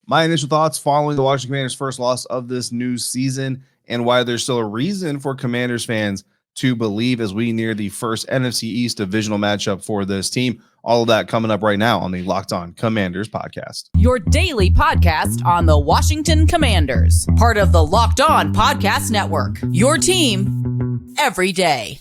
My initial thoughts following the Washington Commanders' first loss of this new season and why there's still a reason for Commanders fans to believe as we near the first NFC East divisional matchup for this team. All of that coming up right now on the Locked On Commanders podcast. Your daily podcast on the Washington Commanders, part of the Locked On Podcast Network. Your team every day.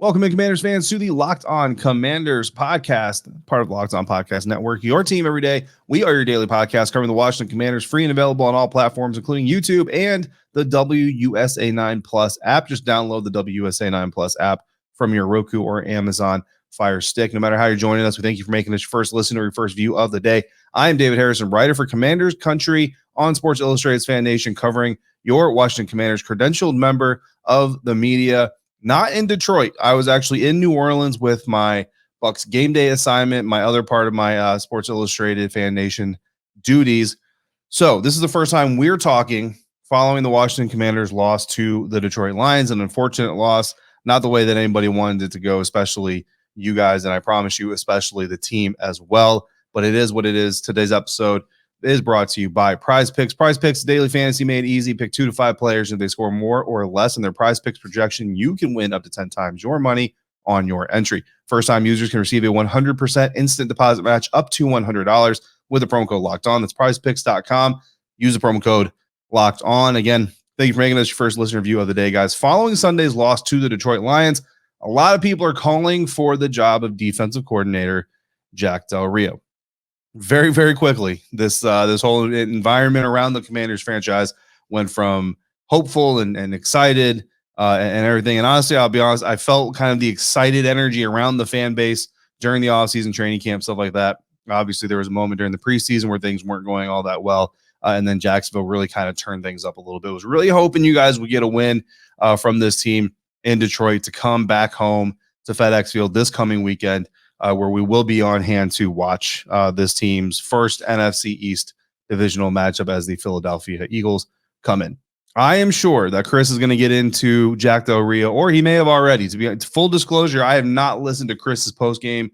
Welcome in, Commanders fans, to the Locked On Commanders podcast, part of the Locked On Podcast Network. Your team every day. We are your daily podcast covering the Washington Commanders, free and available on all platforms, including YouTube and the WUSA 9 Plus app. Just download the WUSA 9 Plus app from your Roku or Amazon Fire Stick. No matter how you're joining us, we thank you for making this your first listen or your first view of the day. I am David Harrison, writer for Commanders Country on Sports Illustrated's Fan Nation, covering your Washington Commanders, credentialed member of the media. Not in Detroit. I was actually in New Orleans with my Bucks game day assignment, my other part of my Sports Illustrated Fan Nation duties. So this is the first time we're talking following the Washington Commanders' loss to the Detroit Lions, an unfortunate loss, not the way that anybody wanted it to go, especially you guys, and I promise you, especially the team as well. But it is what it is. Today's episode is brought to you by Prize Picks. Prize Picks, daily fantasy made easy. Pick 2 to 5 players. If they score more or less in their Prize Picks projection, you can win up to 10 times your money on your entry. First-time users can receive a 100% instant deposit match up to $100 with the promo code Locked On. That's prizepicks.com. Use the promo code Locked On. Again, thank you for making this your first listener review of the day, guys. Following Sunday's loss to the Detroit Lions, a lot of people are calling for the job of defensive coordinator Jack Del Rio. Very, very quickly, this whole environment around the Commanders franchise went from hopeful and excited and everything. And honestly, I'll be honest, I felt kind of the excited energy around the fan base during the offseason, training camp, stuff like that. Obviously, there was a moment during the preseason where things weren't going all that well. And then Jacksonville really kind of turned things up a little bit. I was really hoping you guys would get a win from this team in Detroit to come back home to FedEx Field this coming weekend. Where we will be on hand to watch this team's first NFC East divisional matchup as the Philadelphia Eagles come in. I am sure that Chris is going to get into Jack Del Rio, or he may have already. To be full disclosure, I have not listened to Chris's postgame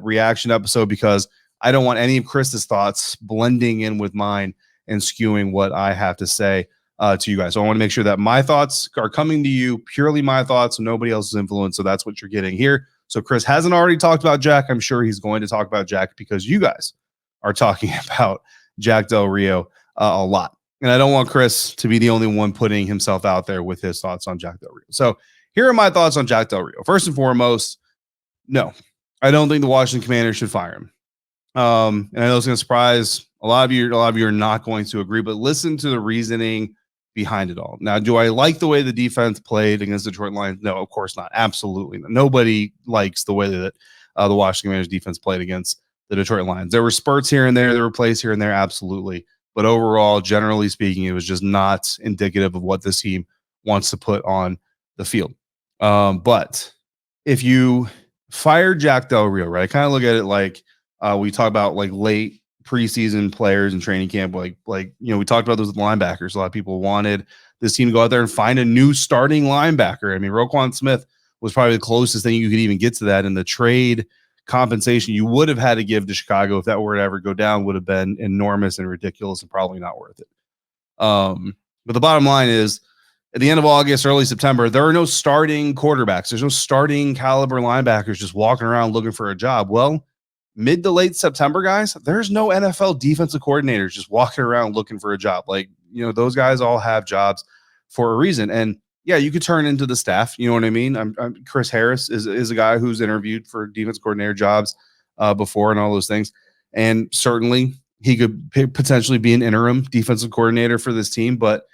reaction episode because I don't want any of Chris's thoughts blending in with mine and skewing what I have to say to you guys. So I want to make sure that my thoughts are coming to you, purely my thoughts, nobody else's influence. So that's what you're getting here. So Chris hasn't already talked about Jack. I'm sure he's going to talk about Jack because you guys are talking about Jack Del Rio a lot. And I don't want Chris to be the only one putting himself out there with his thoughts on Jack Del Rio. So here are my thoughts on Jack Del Rio. First and foremost, no, I don't think the Washington Commanders should fire him. And I know it's going to surprise a lot of you. A lot of you are not going to agree, but listen to the reasoning behind it all. Now, do I like the way the defense played against the Detroit Lions? No, of course not. Absolutely not. Nobody likes the way that the Washington Commanders defense played against the Detroit Lions. There were spurts here and there. There were plays here and there. Absolutely. But overall, generally speaking, it was just not indicative of what this team wants to put on the field. But if you fire Jack Del Rio, right, I kind of look at it like we talk about like late preseason players in training camp, like we talked about those with linebackers. A lot of people wanted this team to go out there and find a new starting linebacker. I mean, Roquan Smith was probably the closest thing you could even get to that, and the trade compensation you would have had to give to Chicago if that were to ever go down would have been enormous and ridiculous and probably not worth it. But the bottom line is, at the end of August, early September, there are no starting quarterbacks. There's no starting caliber linebackers just walking around looking for a job. Well, mid to late September, guys, there's no NFL defensive coordinators just walking around looking for a job. Like, those guys all have jobs for a reason. And yeah, you could turn into the staff. You know what I mean? Chris Harris is a guy who's interviewed for defense coordinator jobs before and all those things. And certainly he could potentially be an interim defensive coordinator for this team, but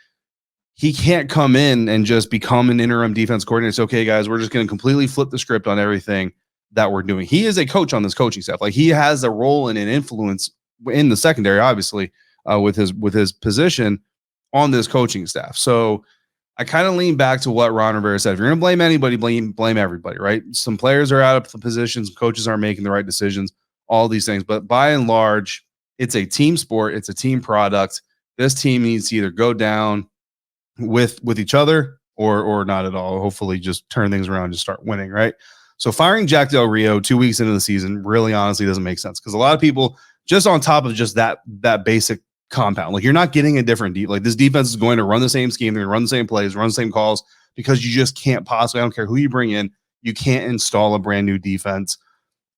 he can't come in and just become an interim defense coordinator. It's okay, guys, we're just going to completely flip the script on everything that we're doing. He is a coach on this coaching staff. Like, he has a role and an influence in the secondary, obviously, with his position on this coaching staff. So I kind of lean back to what Ron Rivera said. If you're going to blame anybody, blame everybody, right? Some players are out of positions, coaches aren't making the right decisions, all these things. But by and large, it's a team sport. It's a team product. This team needs to either go down with each other or not at all. Hopefully just turn things around and just start winning, right? So firing Jack Del Rio 2 weeks into the season really honestly doesn't make sense because a lot of people just on top of just that basic compound, like you're not getting a different like this defense is going to run the same scheme, they're going to run the same plays, run the same calls because you just can't possibly, I don't care who you bring in, you can't install a brand new defense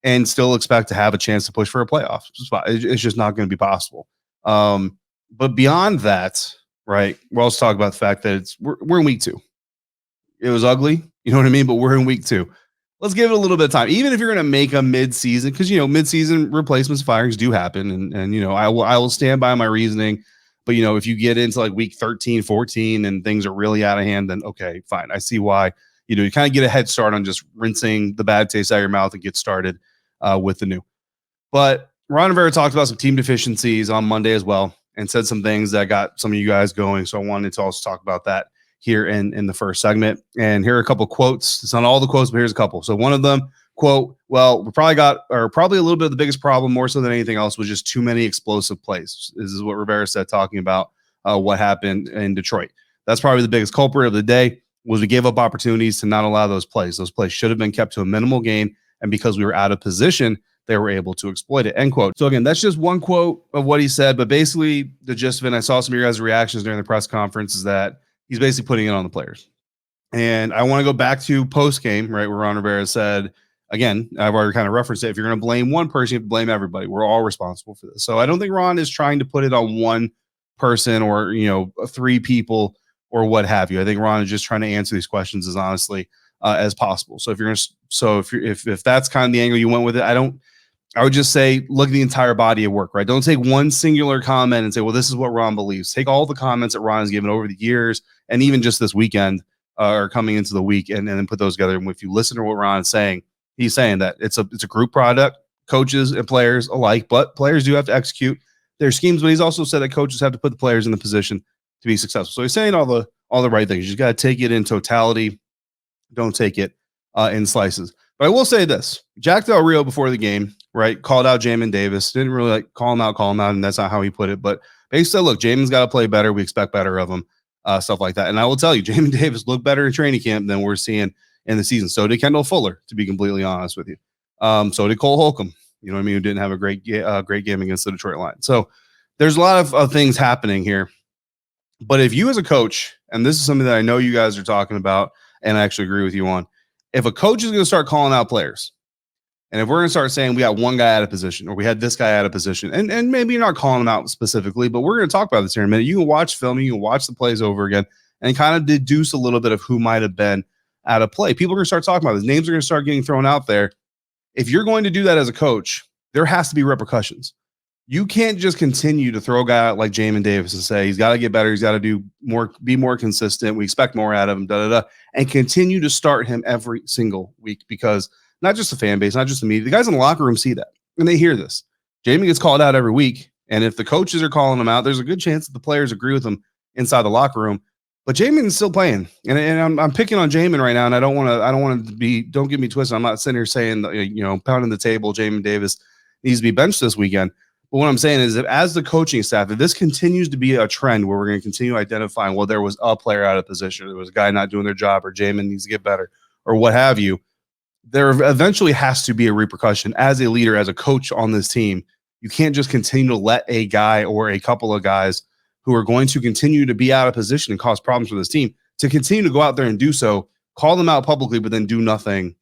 and still expect to have a chance to push for a playoff spot. It's just not going to be possible. But beyond that, right, we'll also talk about the fact that we're in week 2. It was ugly, you know what I mean? But we're in week 2. Let's give it a little bit of time. Even if you're going to make a mid-season, because, mid-season replacements, firings do happen. And I will stand by my reasoning. But, if you get into like week 13, 14 and things are really out of hand, then okay, fine. I see why, you kind of get a head start on just rinsing the bad taste out of your mouth and get started with the new. But Ron Rivera talked about some team deficiencies on Monday as well and said some things that got some of you guys going. So I wanted to also talk about that here in the first segment. And here are a couple quotes. It's not all the quotes, but here's a couple. So one of them, quote, well, we probably a little bit of the biggest problem, more so than anything else, was just too many explosive plays. This is what Rivera said, talking about what happened in Detroit. That's probably the biggest culprit of the day, was we gave up opportunities to not allow those plays. Those plays should have been kept to a minimal gain. And because we were out of position, they were able to exploit it, end quote. So again, that's just one quote of what he said, but basically the gist of it, and I saw some of your guys' reactions during the press conference, is that he's basically putting it on the players. And I want to go back to post-game, right, where Ron Rivera said, again, I've already kind of referenced it, if you're going to blame one person, you have to blame everybody. We're all responsible for this. So I don't think Ron is trying to put it on one person or, 3 people or what have you. I think Ron is just trying to answer these questions as honestly as possible. So if that's kind of the angle you went with it, I would just say, look at the entire body of work, right? Don't take one singular comment and say, well, this is what Ron believes. Take all the comments that Ron has given over the years and even just this weekend or coming into the week and then put those together. And if you listen to what Ron is saying, he's saying that it's a group product, coaches and players alike, but players do have to execute their schemes. But he's also said that coaches have to put the players in the position to be successful. So he's saying all the right things. You just got to take it in totality. Don't take it in slices. But I will say this: Jack Del Rio before the game, right, called out Jamin Davis. Didn't really call him out, and that's not how he put it. But basically said, look, Jamin's got to play better. We expect better of him, stuff like that. And I will tell you, Jamin Davis looked better in training camp than we're seeing in the season. So did Kendall Fuller, to be completely honest with you. So did Cole Holcomb, you know what I mean, who didn't have a great game against the Detroit Lions. So there's a lot of things happening here. But if you as a coach, and this is something that I know you guys are talking about, and I actually agree with you on, if a coach is going to start calling out players, and if we're going to start saying we got one guy out of position or we had this guy out of position, and maybe you're not calling them out specifically, but we're going to talk about this here in a minute. You can watch film, you can watch the plays over again and kind of deduce a little bit of who might have been out of play. People are going to start talking about this. Names are going to start getting thrown out there. If you're going to do that as a coach, there has to be repercussions. You can't just continue to throw a guy out like Jamin Davis and say he's got to get better, he's got to do more, be more consistent, we expect more out of him, and continue to start him every single week, because not just the fan base, not just the media, the guys in the locker room see that and they hear this. Jamin gets called out every week, and if the coaches are calling him out, there's a good chance that the players agree with him inside the locker room. But Jamin is still playing, and I'm picking on Jamin right now, and I don't want to be. Don't get me twisted. I'm not sitting here saying that, pounding the table, Jamin Davis needs to be benched this weekend. But what I'm saying is that as the coaching staff, if this continues to be a trend where we're going to continue identifying, well, there was a player out of position, there was a guy not doing their job, or Jamin needs to get better, or what have you, there eventually has to be a repercussion as a leader, as a coach on this team. You can't just continue to let a guy or a couple of guys who are going to continue to be out of position and cause problems for this team to continue to go out there and do so, call them out publicly, but then do nothing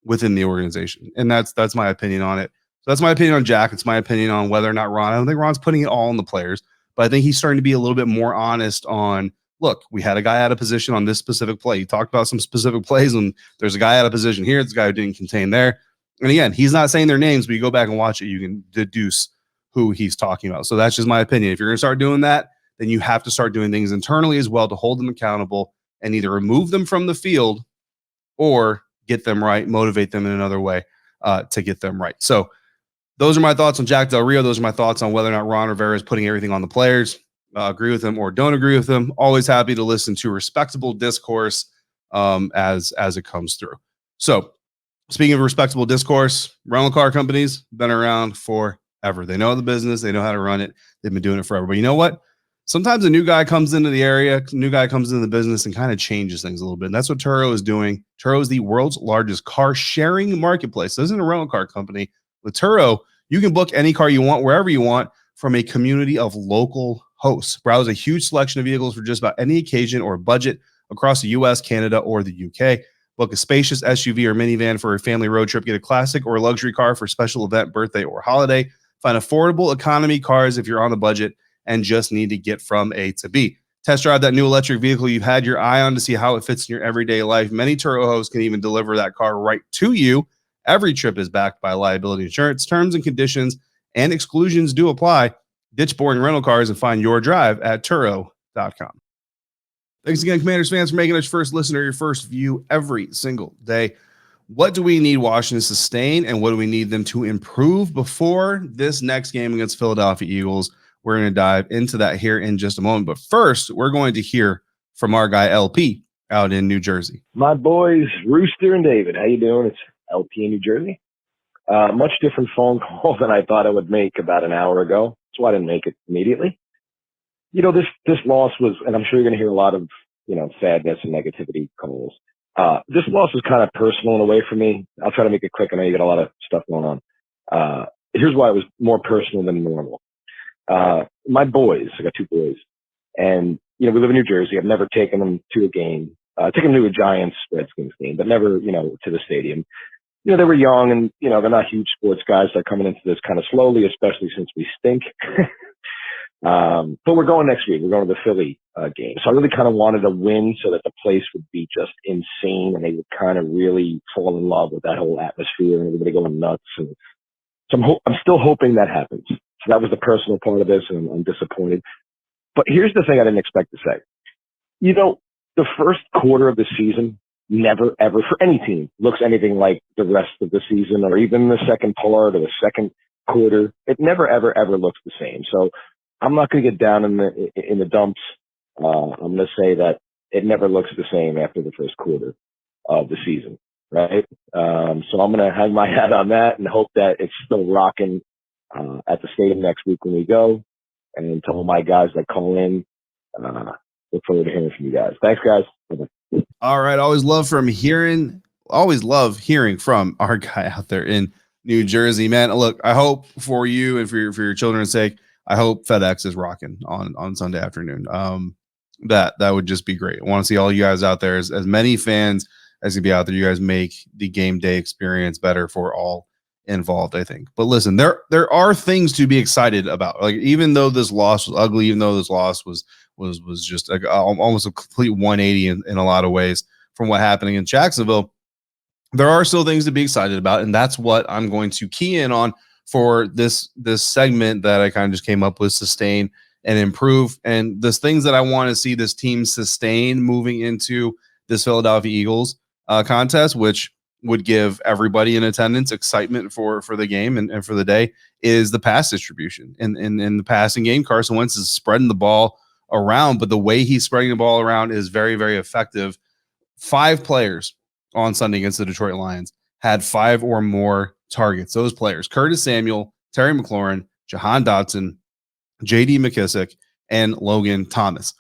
within the organization. And that's my opinion on it. So that's my opinion on Jack. It's my opinion on whether or not Ron. I don't think Ron's putting it all on the players, but I think he's starting to be a little bit more honest on, look, we had a guy out of position on this specific play. He talked about some specific plays, and there's a guy out of position here. There's a guy who didn't contain there. And again, he's not saying their names, but you go back and watch it, you can deduce who he's talking about. So that's just my opinion. If you're going to start doing that, then you have to start doing things internally as well to hold them accountable and either remove them from the field or get them right, motivate them in another way to get them right. So those are my thoughts on Jack Del Rio. Those are my thoughts on whether or not Ron Rivera is putting everything on the players. Agree with them or don't agree with them. Always happy to listen to respectable discourse as it comes through. So speaking of respectable discourse, rental car companies been around forever. They know the business. They know how to run it. They've been doing it forever. But you know what? sometimes a new guy comes into the area, new guy comes into the business and kind of changes things a little bit. And that's what Turo is doing. Turo is the world's largest car sharing marketplace. This isn't a rental car company. With Turo, you can book any car you want, wherever you want, from a community of local hosts. Browse a huge selection of vehicles for just about any occasion or budget across the US, Canada, or the UK. Book a spacious SUV or minivan for a family road trip. Get a classic or a luxury car for a special event, birthday, or holiday. Find affordable economy cars if you're on the budget and just need to get from A to B. Test drive that new electric vehicle you've had your eye on to see how it fits in your everyday life. Many Turo hosts can even deliver that car right to you. Every trip is backed by liability insurance. Terms and conditions and exclusions do apply. Ditch boring rental cars and find your drive at Turo.com. Thanks again, Commanders fans, for making us first listener, your first view every single day. What do we need Washington to sustain, and what do we need them to improve before this next game against Philadelphia Eagles? We're going to dive into that here in just a moment. But first, we're going to hear from our guy, LP, out in New Jersey. My boys, Rooster and David. How you doing? It's LP in New Jersey. Much different phone call than I thought I would make about an hour ago. That's why I didn't make it immediately. You know, this loss was, and I'm sure you're going to hear a lot of, sadness and negativity calls. This loss was kind of personal in a way for me. I'll try to make it quick. I know you got a lot of stuff going on. Here's why it was more personal than normal. My boys, I got two boys, and, we live in New Jersey. I've never taken them to a game. Taken them to a Giants Redskins game, but never, to the stadium. They were young and, they're not huge sports guys. They're coming into this kind of slowly, especially since we stink. But we're going next week. We're going to the Philly game. So I really kind of wanted to win so that the place would be just insane and they would kind of really fall in love with that whole atmosphere and everybody going nuts. And so I'm still hoping that happens. So that was the personal part of this, and I'm disappointed. But here's the thing I didn't expect to say. The first quarter of the season never, ever, for any team, looks anything like the rest of the season or even the second part or the second quarter. It never, ever, ever looks the same. So I'm not going to get down in the dumps. I'm going to say that it never looks the same after the first quarter of the season, right? So I'm going to hang my hat on that and hope that it's still rocking at the stadium next week when we go. And to all my guys that call in, look forward to hearing from you guys. Thanks, guys. Bye-bye. All right. Always love hearing from our guy out there in New Jersey, man. Look, I hope for you and for your children's sake, I hope FedEx is rocking on Sunday afternoon. That would just be great. I want to see all you guys out there, as many fans as can be out there. You guys make the game day experience better for all involved, I think. But listen, there are things to be excited about. Like, even though this loss was ugly, even though this loss was just almost a complete 180 in a lot of ways from what happened in Jacksonville, there are still things to be excited about, and that's what I'm going to key in on for this segment that I kind of just came up with: sustain and improve. And there's things that I want to see this team sustain moving into this Philadelphia Eagles contest, which would give everybody in attendance excitement for the game and for the day, is the pass distribution. In the passing game, Carson Wentz is spreading the ball around, but the way he's spreading the ball around is very, very effective. 5 players on Sunday against the Detroit Lions had 5 or more targets. Those players: Curtis Samuel, Terry McLaurin, Jahan Dotson, J.D. McKissick, and Logan Thomas.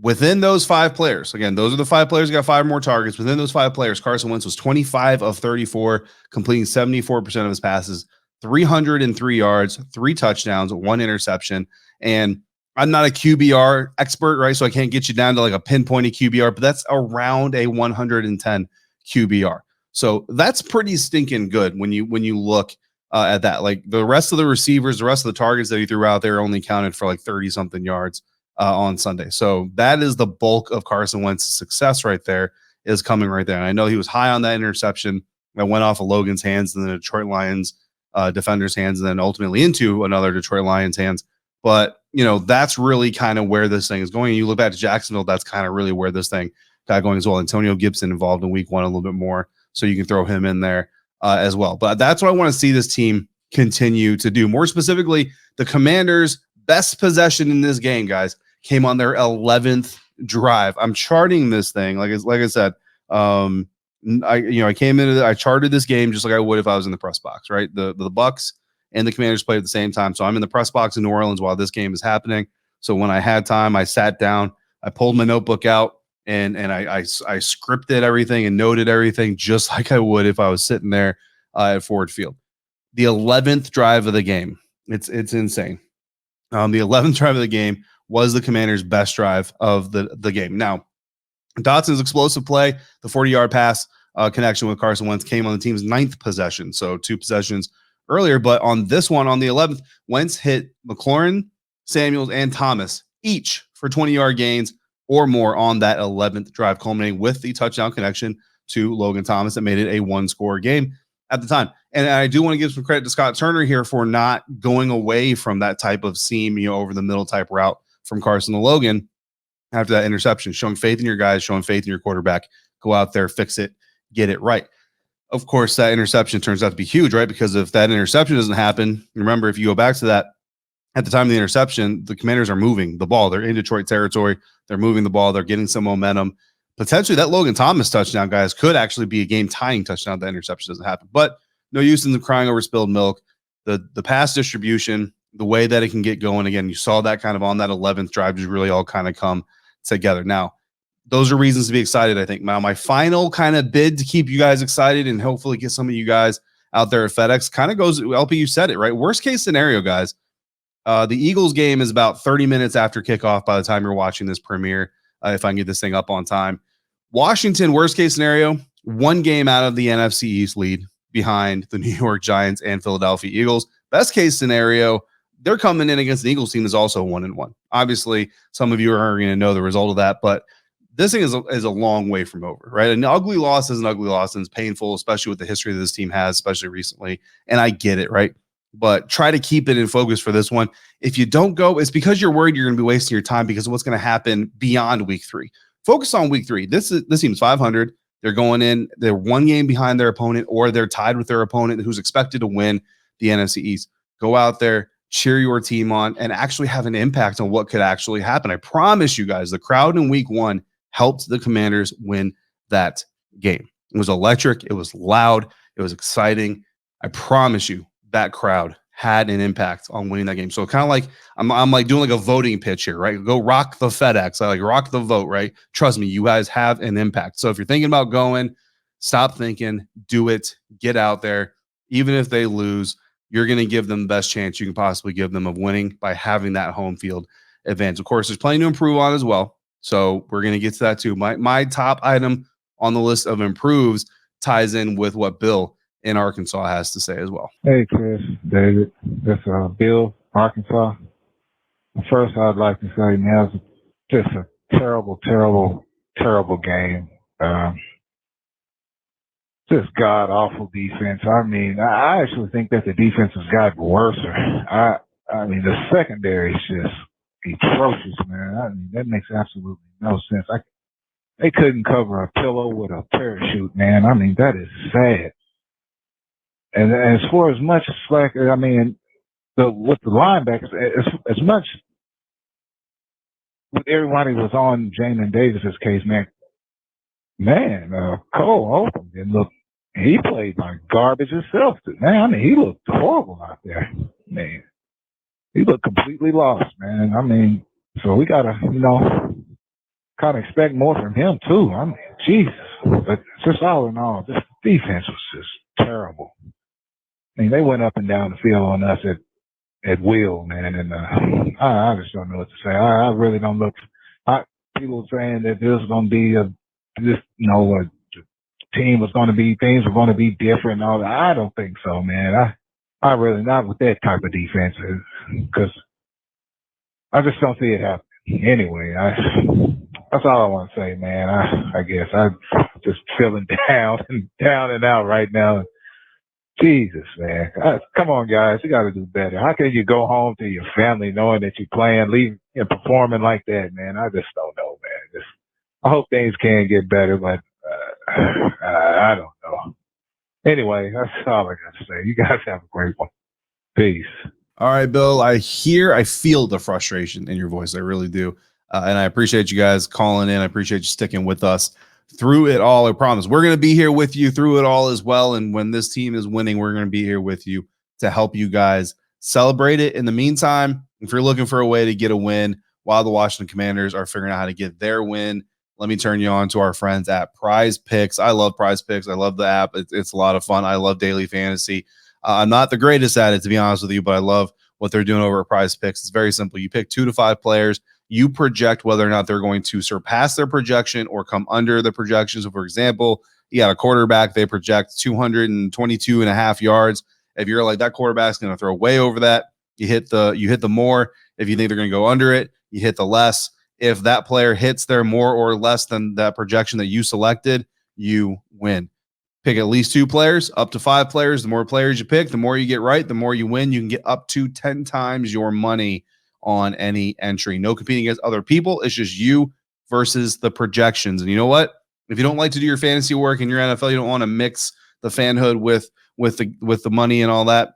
Within those 5 players, again, those are the 5 players who got 5 more targets. Within those 5 players, Carson Wentz was 25 of 34, completing 74% of his passes, 303 yards, 3 touchdowns, 1 interception. And I'm not a QBR expert, right? So I can't get you down to like a pinpointed QBR, but that's around a 110 QBR. So that's pretty stinking good when you look at that. Like, the rest of the receivers, the rest of the targets that he threw out there only counted for like 30-something yards on Sunday. So that is the bulk of Carson Wentz's success right there, is coming right there. And I know he was high on that interception that went off of Logan's hands and the Detroit Lions defender's hands, and then ultimately into another Detroit Lions hands. But, that's really kind of where this thing is going. And you look back to Jacksonville, that's kind of really where this thing got going as well. Antonio Gibson involved in week 1 a little bit more, so you can throw him in there as well. But that's what I want to see this team continue to do. More specifically, the Commanders' best possession in this game, guys, came on their 11th drive. I'm charting this thing. Like I said, I came into I charted this game just like I would if I was in the press box, right? The Bucs and the Commanders played at the same time. So I'm in the press box in New Orleans while this game is happening. So when I had time, I sat down, I pulled my notebook out, and I scripted everything and noted everything just like I would if I was sitting there at Ford Field. The 11th drive of the game. It's insane. The 11th drive of the game was the Commanders' best drive of the game. Now, Dotson's explosive play, the 40-yard pass connection with Carson Wentz came on the team's 9th possession, so 2 possessions earlier. But on this one, on the 11th, Wentz hit McLaurin, Samuels, and Thomas each for 20-yard gains or more on that 11th drive, culminating with the touchdown connection to Logan Thomas that made it a 1-score game at the time. And I do want to give some credit to Scott Turner here for not going away from that type of seam, over the middle type route from Carson to Logan after that interception, showing faith in your guys, showing faith in your quarterback. Go out there, fix it, get it right. Of course, that interception turns out to be huge, right? Because if that interception doesn't happen, remember, if you go back to that, at the time of the interception, the Commanders are moving the ball. They're in Detroit territory. They're moving the ball. They're getting some momentum. Potentially that Logan Thomas touchdown, guys, could actually be a game-tying touchdown if that interception doesn't happen. But no use in them crying over spilled milk. The pass distribution, the way that it can get going, again, you saw that kind of on that 11th drive just really all kind of come together. Now, those are reasons to be excited, I think. Now, my final kind of bid to keep you guys excited and hopefully get some of you guys out there at FedEx kind of goes, LP, you said it, right? Worst case scenario, guys. The Eagles game is about 30 minutes after kickoff by the time you're watching this premiere, if I can get this thing up on time. Washington, worst case scenario, 1 game out of the NFC East lead behind the New York Giants and Philadelphia Eagles. Best case scenario, they're coming in against the Eagles team is also 1-1. Obviously, some of you are going to know the result of that, but this thing is a long way from over, right? An ugly loss is an ugly loss, and it's painful, especially with the history that this team has, especially recently. And I get it, right? But try to keep it in focus for this one. If you don't go, it's because you're worried you're going to be wasting your time because of what's going to happen beyond week 3. Focus on week 3. This team's 500. They're going in, they're 1 game behind their opponent, or they're tied with their opponent who's expected to win the NFC East. Go out there, cheer your team on, and actually have an impact on what could actually happen. I promise you guys, the crowd in week 1 helped the Commanders win that game. It was electric. It was loud. It was exciting. I promise you that crowd had an impact on winning that game. So kind of like I'm like doing like a voting pitch here, right? Go rock the FedEx. I like rock the vote, right? Trust me, you guys have an impact. So if you're thinking about going, stop thinking, do it, get out there. Even if they lose, you're going to give them the best chance you can possibly give them of winning by having that home field advantage. Of course, there's plenty to improve on as well. So we're going to get to that too. My top item on the list of improves ties in with what Bill in Arkansas has to say as well. Hey, Chris, David. This is Bill, Arkansas. First, I'd like to say, man, it's just a terrible, terrible, terrible game. Just god-awful defense. I mean, I actually think that the defense has gotten worse. I mean, the secondary is just atrocious, man. I mean, that makes absolutely no sense. They couldn't cover a pillow with a parachute, man. I mean, that is sad. And as far as much slack, I mean, with the linebackers, as much with everybody was on Jamin Davis's case, man, Cole Holcomb didn't look. He played like garbage himself, man. I mean, he looked horrible out there, man. He looked completely lost, man. I mean, so we gotta, kind of expect more from him too. I mean, Jesus. But just all in all, this defense was just terrible. I mean, they went up and down the field on us at will, man, and I just don't know what to say. I really don't look. People saying that there's going to be a team was going to be, things were going to be different and all that. I don't think so, man. I really not with that type of defense because I just don't see it happening. Anyway, that's all I want to say, man. I guess I'm just feeling down and out right now. Jesus, man. Come on, guys. You got to do better. How can you go home to your family knowing that you're playing, leaving, and performing like that, man? I just don't know, man. I hope things can get better, but I don't know. Anyway, that's all I got to say. You guys have a great one. Peace. All right, Bill. I feel the frustration in your voice. I really do. And I appreciate you guys calling in. I appreciate you sticking with us through it all. I promise we're going to be here with you through it all as well. And when this team is winning, we're going to be here with you to help you guys celebrate it. In the meantime, if you're looking for a way to get a win, while the Washington Commanders are figuring out how to get their win. Let me turn you on to our friends at Prize Picks. I love Prize Picks. I love the app. It's a lot of fun. I love daily fantasy. I'm not the greatest at it, to be honest with you, but I love what they're doing over at Prize Picks. It's very simple. You pick 2 to 5 players. You project whether or not they're going to surpass their projection or come under the projection. So, for example, you got a quarterback. They project 222 and a half yards. If you're like, that quarterback's going to throw way over that, you hit the more. If you think they're going to go under it, you hit the less. If that player hits their more or less than that projection that you selected, you win. Pick at least 2 players, up to 5 players. The more players you pick, the more you get right, the more you win. You can get up to 10 times your money on any entry. No competing against other people. It's just you versus the projections. And you know what? If you don't like to do your fantasy work in your NFL, you don't want to mix the fanhood with the money and all that.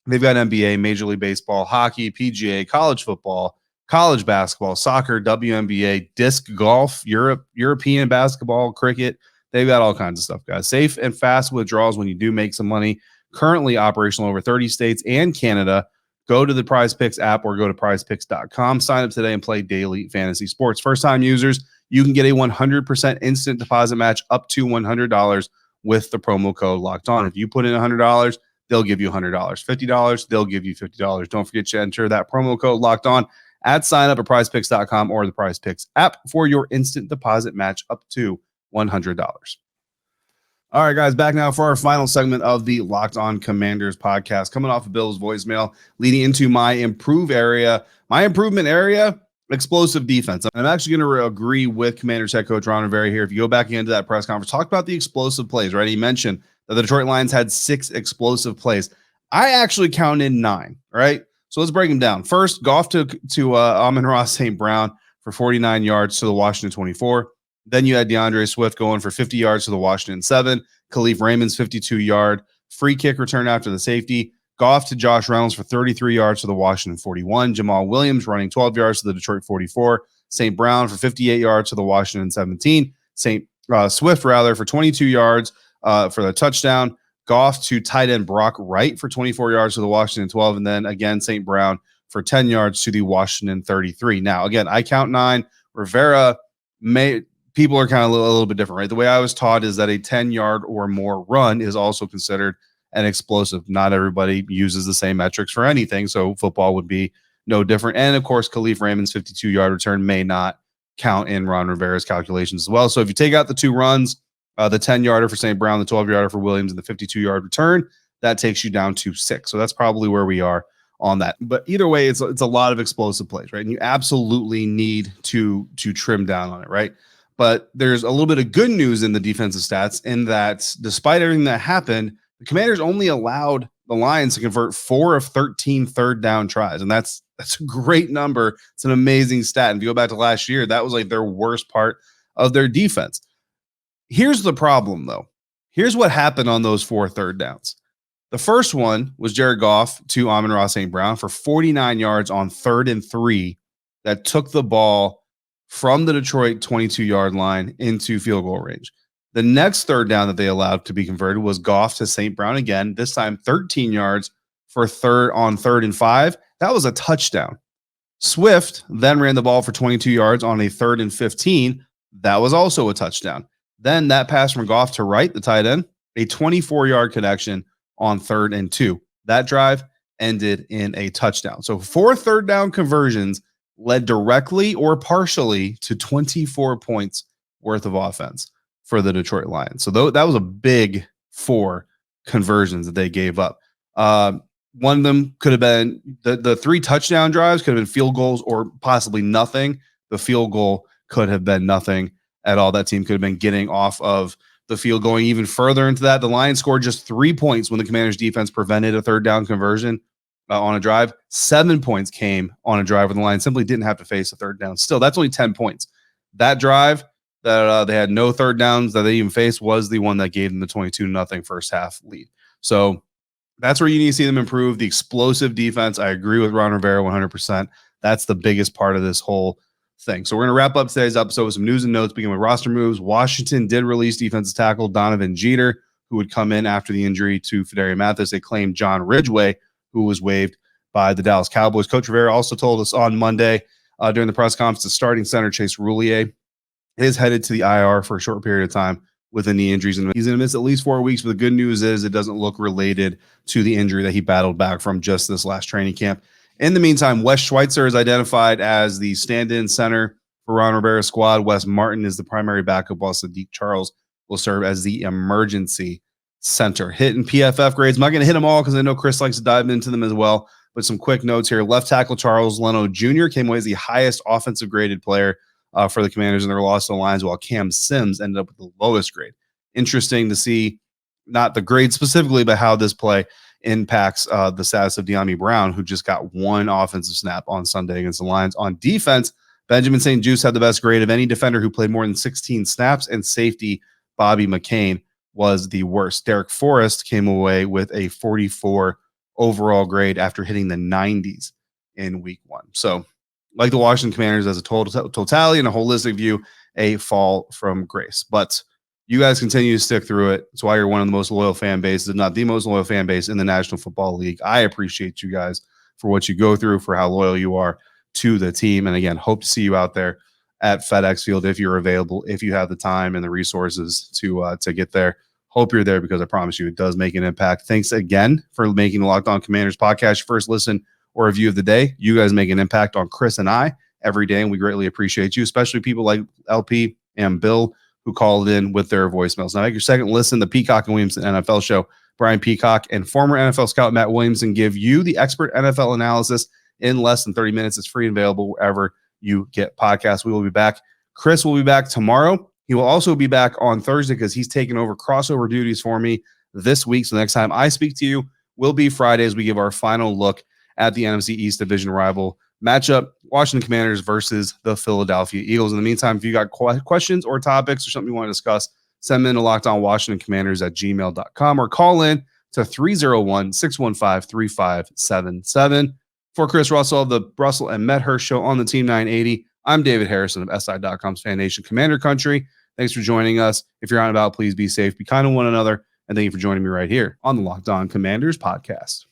They've got NBA, Major League Baseball, hockey, PGA, college football, college basketball, soccer, WNBA, disc golf, European basketball, cricket. They've got all kinds of stuff, guys. Safe and fast withdrawals when you do make some money. Currently operational over 30 states and Canada. Go to the Prize Picks app or go to prizepicks.com. Sign up today and play daily fantasy sports. First-time users, you can get a 100% instant deposit match up to $100 with the promo code Locked On. If you put in $100, they'll give you $100. $50, they'll give you $50. Don't forget to enter that promo code Locked On at sign up at prizepicks.com or the Prize Picks app for your instant deposit match up to $100. All right, guys, back now for our final segment of the Locked On Commanders podcast. Coming off of Bill's voicemail, leading into my improvement area, explosive defense. I'm actually going to agree with Commanders head coach Ron Rivera here. If you go back into that press conference, talk about the explosive plays, right? He mentioned that the Detroit Lions had 6 explosive plays. I actually counted 9, right? So let's break them down. First, Goff took to Amon-Ra St. Brown for 49 yards to the Washington 24. Then you had DeAndre Swift going for 50 yards to the Washington 7. Khalif Raymond's 52-yard free kick return after the safety. Goff to Josh Reynolds for 33 yards to the Washington 41. Jamal Williams running 12 yards to the Detroit 44. St. Brown for 58 yards to the Washington 17. Swift for 22 yards for the touchdown. Goff to tight end Brock Wright for 24 yards to the Washington 12. And then again, St. Brown for 10 yards to the Washington 33. Now, again, I count 9. Rivera people are kind of a little bit different, right? The way I was taught is that a 10-yard or more run is also considered an explosive. Not everybody uses the same metrics for anything, so football would be no different. And, of course, Khalif Raymond's 52-yard return may not count in Ron Rivera's calculations as well. So if you take out the 2 runs, the 10-yarder for St. Brown, the 12-yarder for Williams, and the 52-yard return, that takes you down to 6. So that's probably where we are on that. But either way, it's a lot of explosive plays, right? And you absolutely need to trim down on it, right? But there's a little bit of good news in the defensive stats in that despite everything that happened, the Commanders only allowed the Lions to convert 4 of 13 third down tries. And that's a great number. It's an amazing stat. And if you go back to last year, that was like their worst part of their defense. Here's the problem, though. Here's what happened on those 4 third downs. The first one was Jared Goff to Amon-Ra St. Brown for 49 yards on 3rd and 3 that took the ball from the Detroit 22-yard line into field goal range. The next third down that they allowed to be converted was Goff to St. Brown again, this time 13 yards for 3rd and 5. That was a touchdown. Swift then ran the ball for 22 yards on a 3rd and 15. That was also a touchdown. Then that pass from Goff to Wright, the tight end, a 24-yard connection on 3rd and 2. That drive ended in a touchdown. So 4 third down conversions led directly or partially to 24 points worth of offense for the Detroit Lions. So that was a big 4 conversions that they gave up. One of them could have been the 3 touchdown drives could have been field goals or possibly nothing. The field goal could have been nothing at all. That team could have been getting off of the field. Going even further into that, the Lions scored just 3 points when the Commanders defense prevented a third down conversion on a drive. 7 points came on a drive where the Lions simply didn't have to face a third down. Still, that's only 10 points. That drive that they had no third downs that they even faced was the one that gave them the 22-0 first half lead. So that's where you need to see them improve. The explosive defense, I agree with Ron Rivera 100%. That's the biggest part of this whole thing. So we're going to wrap up today's episode with some news and notes, beginning with roster moves. Washington did release defensive tackle Donovan Jeter, who would come in after the injury to Fedarian Mathis. They claimed John Ridgeway, who was waived by the Dallas Cowboys. Coach Rivera also told us on Monday during the press conference. The starting center, Chase Roulier, is headed to the IR for a short period of time with the knee injuries. And he's going to miss at least 4 weeks. But the good news is it doesn't look related to the injury that he battled back from just this last training camp. In the meantime, Wes Schweitzer is identified as the stand-in center for Ron Rivera's squad. Wes Martin is the primary backup, while Sadiq Charles will serve as the emergency center. Hitting PFF grades. I'm not going to hit them all because I know Chris likes to dive into them as well. But some quick notes here. Left tackle Charles Leno Jr. came away as the highest offensive graded player for the Commanders in their loss to the Lions, while Cam Sims ended up with the lowest grade. Interesting to see, not the grade specifically, but how this play impacts the status of De'Ami Brown, who just got 1 offensive snap on Sunday against the Lions. On defense, Benjamin St. Juste had the best grade of any defender who played more than 16 snaps, and safety Bobby McCain was the worst. Derek Forrest came away with a 44 overall grade after hitting the 90s in week 1. So, like the Washington Commanders as a totality and a holistic view, a fall from grace. But you guys continue to stick through it. That's why you're one of the most loyal fan bases, if not the most loyal fan base in the National Football League. I appreciate you guys for what you go through, for how loyal you are to the team. And again, hope to see you out there at FedEx Field if you're available, if you have the time and the resources to get there. Hope you're there, because I promise you it does make an impact. Thanks again for making the Locked On Commanders podcast your first listen or review of the day. You guys make an impact on Chris and I every day, and we greatly appreciate you, especially people like LP and Bill who called in with their voicemails. Now, make your second listen, the Peacock and Williamson NFL show. Brian Peacock and former NFL scout Matt Williamson give you the expert NFL analysis in less than 30 minutes. It's free and available wherever you get podcasts. We will be back. Chris will be back tomorrow. He will also be back on Thursday because he's taking over crossover duties for me this week. So the next time I speak to you will be Friday as we give our final look at the NFC East division rival matchup, Washington Commanders versus the Philadelphia Eagles. In the meantime, if you got questions or topics or something you want to discuss, send them in to lockedonwashingtoncommanders@gmail.com or call in to 301-615-3577. For Chris Russell of the Russell and Medhurst Show on the Team 980, I'm David Harrison of SI.com's Fan Nation Commander Country. Thanks for joining us. If you're out and about, please be safe, be kind to one another, and thank you for joining me right here on the Locked On Commanders podcast.